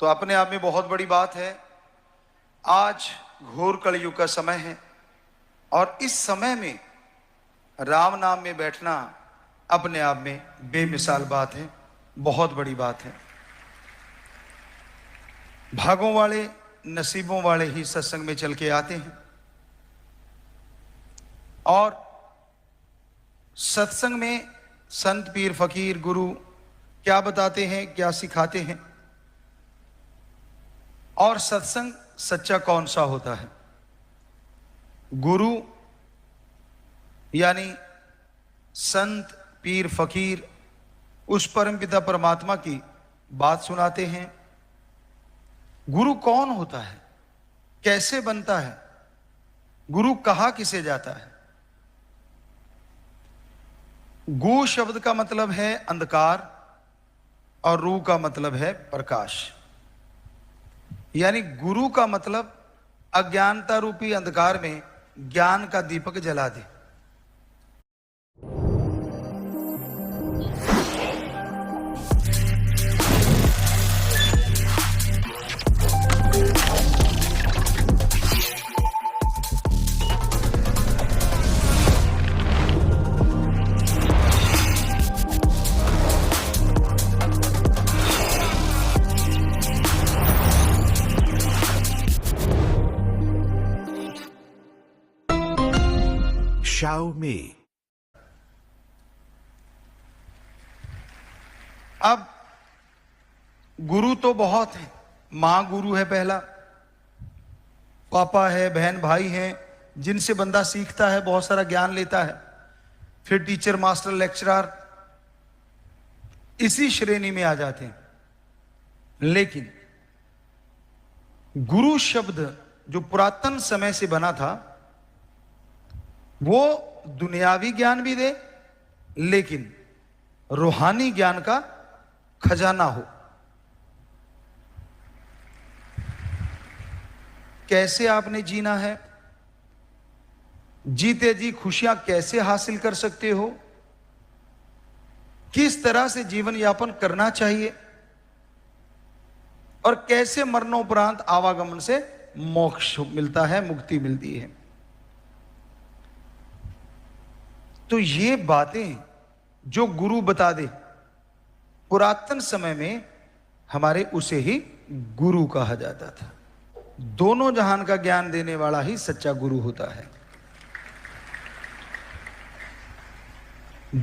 तो अपने आप में बहुत बड़ी बात है। आज घोर कलयुग का समय है और इस समय में राम नाम में बैठना अपने आप में बेमिसाल बात है, बहुत बड़ी बात है। भागों वाले, नसीबों वाले ही सत्संग में चल के आते हैं और सत्संग में संत, पीर, फकीर, गुरु क्या बताते हैं, क्या सिखाते हैं और सत्संग सच्चा कौन सा होता है। गुरु यानी संत, पीर, फकीर उस परमपिता परमात्मा की बात सुनाते हैं। गुरु कौन होता है, कैसे बनता है, गुरु कहा किसे जाता है। गु शब्द का मतलब है अंधकार और रू का मतलब है प्रकाश। यानी गुरु का मतलब अज्ञानता रूपी अंधकार में ज्ञान का दीपक जला दे। Xiaomi. अब गुरु तो बहुत है। मां गुरु है, पहला पापा है, बहन भाई हैं, जिनसे बंदा सीखता है, बहुत सारा ज्ञान लेता है। फिर टीचर, मास्टर, लेक्चरर इसी श्रेणी में आ जाते हैं। लेकिन गुरु शब्द जो पुरातन समय से बना था वो दुनियावी ज्ञान भी दे लेकिन रूहानी ज्ञान का खजाना हो। कैसे आपने जीना है, जीते जी खुशियां कैसे हासिल कर सकते हो, किस तरह से जीवन यापन करना चाहिए और कैसे मरणोपरांत आवागमन से मोक्ष मिलता है, मुक्ति मिलती है। तो ये बातें जो गुरु बता दे, पुरातन समय में हमारे उसे ही गुरु कहा जाता था। दोनों जहान का ज्ञान देने वाला ही सच्चा गुरु होता है।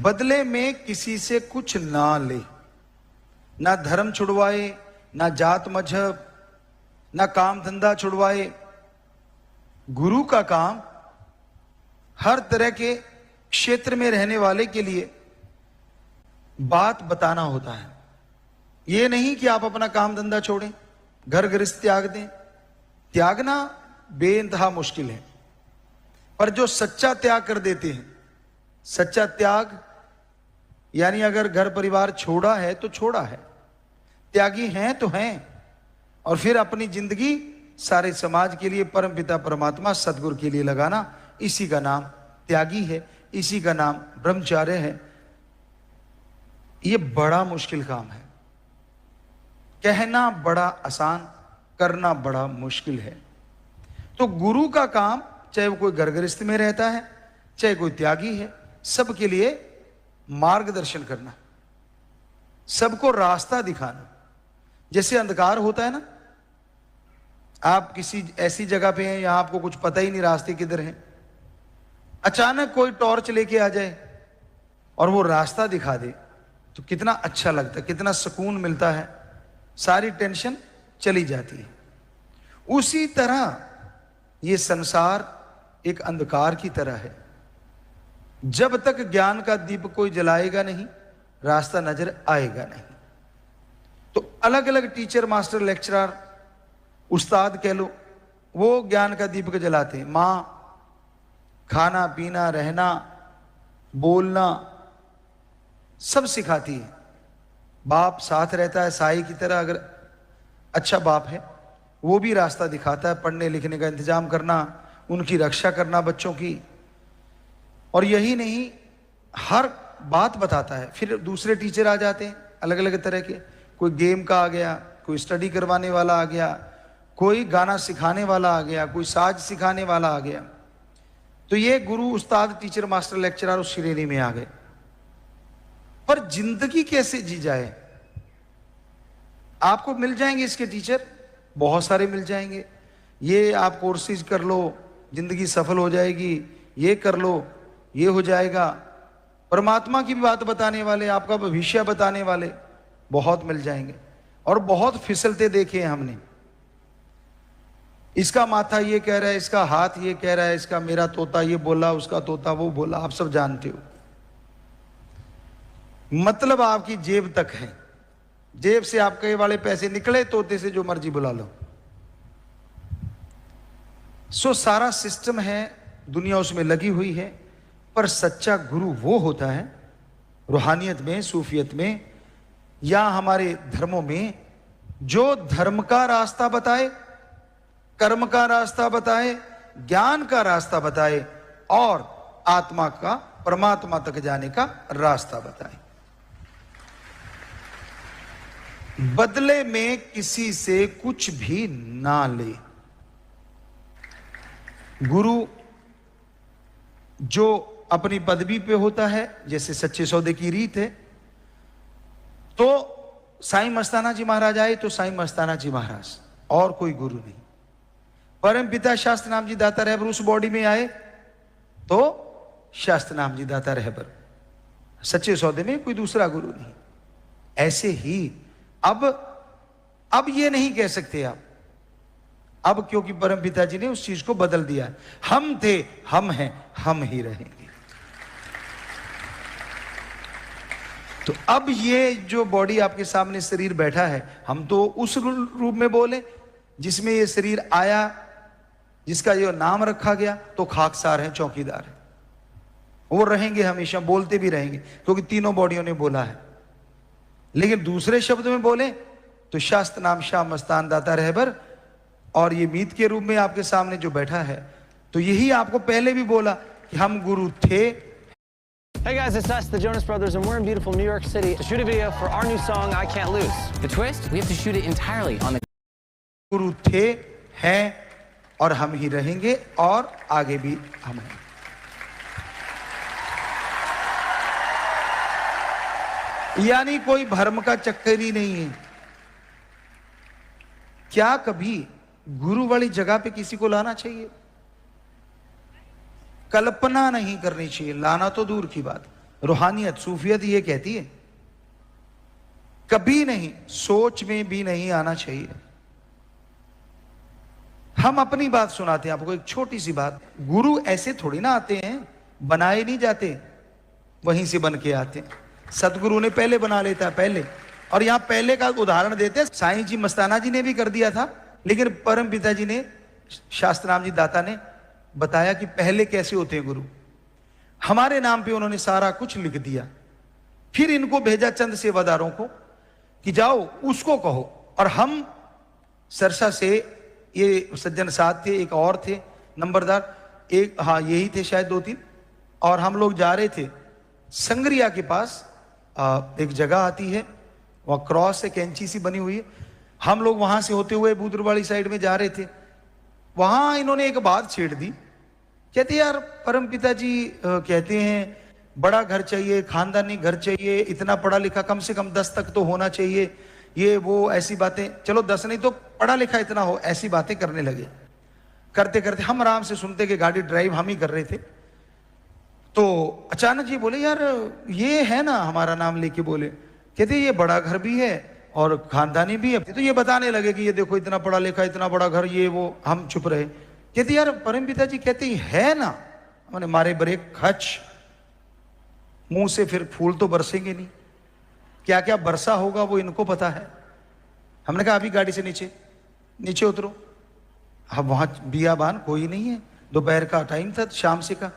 बदले में किसी से कुछ ना ले, ना धर्म छुड़वाए, ना जात मजहब, ना काम धंधा छुड़वाए। गुरु का काम हर तरह के क्षेत्र में रहने वाले के लिए बात बताना होता है। यह नहीं कि आप अपना काम धंधा छोड़ें, घर गृहस्थ त्याग दें। त्यागना बेइंतहा मुश्किल है, पर जो सच्चा त्याग कर देते हैं, सच्चा त्याग यानी अगर घर परिवार छोड़ा है तो छोड़ा है, त्यागी हैं तो हैं, और फिर अपनी जिंदगी सारे समाज के लिए, परमपिता परमात्मा सदगुरु के लिए लगाना, इसी का नाम त्यागी है, इसी का नाम ब्रह्मचार्य है। यह बड़ा मुश्किल काम है। कहना बड़ा आसान, करना बड़ा मुश्किल है। तो गुरु का काम, चाहे वो कोई घर गृहस्थ में रहता है, चाहे कोई त्यागी है, सबके लिए मार्गदर्शन करना, सबको रास्ता दिखाना। जैसे अंधकार होता है ना, आप किसी ऐसी जगह पे हैं यहां आपको कुछ पता ही नहीं रास्ते किधर हैं, अचानक कोई टॉर्च लेके आ जाए और वो रास्ता दिखा दे तो कितना अच्छा लगता है, कितना सुकून मिलता है, सारी टेंशन चली जाती है। उसी तरह ये संसार एक अंधकार की तरह है। जब तक ज्ञान का दीप कोई जलाएगा नहीं, रास्ता नजर आएगा नहीं। तो अलग अलग टीचर, मास्टर, लेक्चरर, उस्ताद कह लो, वो ज्ञान का दीपक जलाते हैं। मां खाना पीना, रहना, बोलना सब सिखाती है। बाप साथ रहता है साई की तरह, अगर अच्छा बाप है वो भी रास्ता दिखाता है, पढ़ने लिखने का इंतजाम करना, उनकी रक्षा करना बच्चों की। और यही नहीं, हर बात बताता है। फिर दूसरे टीचर आ जाते हैं अलग अलग तरह के, कोई गेम का आ गया, कोई स्टडी करवाने वाला आ गया, कोई गाना सिखाने वाला आ गया, कोई साज सिखाने वाला आ गया। तो ये गुरु, उस्ताद, टीचर, मास्टर, लेक्चरर उस श्रेणी में आ गए। पर जिंदगी कैसे जी जाए? आपको मिल जाएंगे इसके टीचर, बहुत सारे मिल जाएंगे। ये आप कोर्सेज कर लो, जिंदगी सफल हो जाएगी, ये कर लो, ये हो जाएगा। परमात्मा की भी बात बताने वाले, आपका भविष्य बताने वाले बहुत मिल जाएंगे। और बहुत फिसलते देखे हैं हमने। इसका माथा ये कह रहा है, इसका हाथ ये कह रहा है, इसका मेरा तोता ये बोला, उसका तोता वो बोला, आप सब जानते हो। मतलब आपकी जेब तक है, जेब से आपके वाले पैसे निकले, तोते से जो मर्जी बुला लो। सो सारा सिस्टम है, दुनिया उसमें लगी हुई है। पर सच्चा गुरु वो होता है रूहानियत में, सूफियत में या हमारे धर्मों में, जो धर्म का रास्ता बताए, कर्म का रास्ता बताए, ज्ञान का रास्ता बताए और आत्मा का, परमात्मा तक जाने का रास्ता बताए। बदले में किसी से कुछ भी ना ले। गुरु जो अपनी पदवी पे होता है, जैसे सच्चे सौदे की रीत है, तो साईं मस्ताना जी महाराज आए तो साईं मस्ताना जी महाराज, और कोई गुरु नहीं। परम पिता शास्त्र नाम जी दाता रहबर उस बॉडी में आए तो शास्त्र नाम जी दाता रहबर, सच्चे सौदे में कोई दूसरा गुरु नहीं। ऐसे ही अब ये नहीं कह सकते आप, अब क्योंकि परम पिता जी ने उस चीज को बदल दिया। हम थे, हम हैं, हम ही रहेंगे। तो अब ये जो बॉडी आपके सामने शरीर बैठा है, हम तो उस रूप में बोले जिसमें ये शरीर आया, जिसका ये नाम रखा गया, तो खाकसार है, चौकीदार है, वो रहेंगे हमेशा, बोलते भी रहेंगे क्योंकि तीनों बॉडियों ने बोला है। लेकिन दूसरे शब्द में बोले तो शास्त्र नाम शाह मस्तान दाता रहबर, और ये मीत के रूप में आपके सामने जो बैठा है, तो यही आपको पहले भी बोला कि हम गुरु थे। Hey guys, it's us, the Jonas Brothers, and we're in beautiful New York City to shoot a video for our new song, I Can't Lose. The twist? We have to shoot it entirely on the... गुरु थे, हैं और हम ही रहेंगे, और आगे भी हम हैं। यानी कोई भ्रम का चक्कर ही नहीं है। क्या कभी गुरु वाली जगह पे किसी को लाना चाहिए? कल्पना नहीं करनी चाहिए, लाना तो दूर की बात। रूहानियत, सूफियत ये कहती है कभी नहीं, सोच में भी नहीं आना चाहिए। हम अपनी बात सुनाते हैं आपको, एक छोटी सी बात। गुरु ऐसे थोड़ी ना आते हैं, बनाए नहीं जाते, वहीं से बन के आते हैं। सतगुरु ने पहले बना लेता है, पहले। और यहां पहले का उदाहरण देते हैं, साईं जी मस्ताना जी ने भी कर दिया था, लेकिन परम पिताजी ने, शास्त्र नाम जी दाता ने बताया कि पहले कैसे होते हैं गुरु। हमारे नाम पे उन्होंने सारा कुछ लिख दिया, फिर इनको भेजा चंद सेवादारों को कि जाओ उसको कहो। और हम सरसा से, ये सज्जन साथ थे, एक और थे नंबरदार, एक, हाँ यही थे शायद, 2-3, और हम लोग जा रहे थे संगरिया के पास। एक जगह आती है, वह क्रॉस से कैंची सी बनी हुई है। हम लोग वहां से होते हुए बुदरवाड़ी साइड में जा रहे थे। वहां इन्होंने एक बात छेड़ दी, कहते यार परम पिताजी कहते हैं बड़ा घर चाहिए, खानदानी घर चाहिए, इतना पढ़ा लिखा, कम से कम 10 तक तो होना चाहिए, ये वो ऐसी बातें। चलो 10 नहीं तो पढ़ा लिखा इतना हो, ऐसी बातें करने लगे। करते करते हम आराम से सुनते कि गाड़ी ड्राइव हम ही कर रहे थे। तो अचानक जी बोले यार ये है ना, हमारा नाम लेके बोले, कहते ये बड़ा घर भी है और खानदानी भी है। तो ये बताने लगे कि ये देखो इतना पढ़ा लिखा, इतना बड़ा घर, ये वो। हम चुप रहे। कहते यार परम पिताजी कहते है ना। हमने मारे ब्रेक, खच, मुंह से फिर फूल तो बरसेंगे नहीं, क्या क्या बरसा होगा वो इनको पता है। हमने कहा अभी गाड़ी से नीचे उतरो। अब वहां बियाबान कोई नहीं है, दोपहर का टाइम था, शाम से का।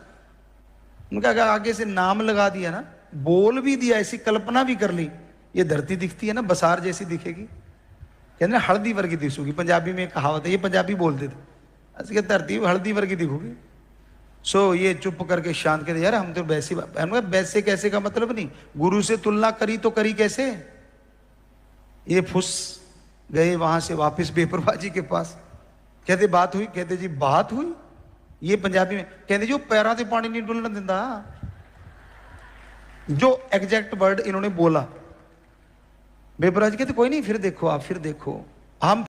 उनका कहा आगे से नाम लगा दिया ना, बोल भी दिया, ऐसी कल्पना भी कर ली, ये धरती दिखती है ना बसार जैसी दिखेगी, कहते ना हल्दी वर्गी दिखोगी। पंजाबी में कहावत है, ये पंजाबी बोलते थे, ऐसे धरती हल्दी वर्गी दिखोगी। सो ये चुप करके शांत कहते यार हम तो वैसे, वैसे कैसे का मतलब नहीं, गुरु से तुलना करी तो करी कैसे। ये फुस गए वहां से वापस बेपरवाह जी के पास, कहते बात हुई, कहते जी बात हुई, ये पंजाबी में कहते जी वो पैरों से पानी नहीं डुलने दिंदा, जो एग्जैक्ट वर्ड इन्होंने बोला। बेपरवाह जी कहते कोई नहीं, फिर देखो आप, फिर देखो हम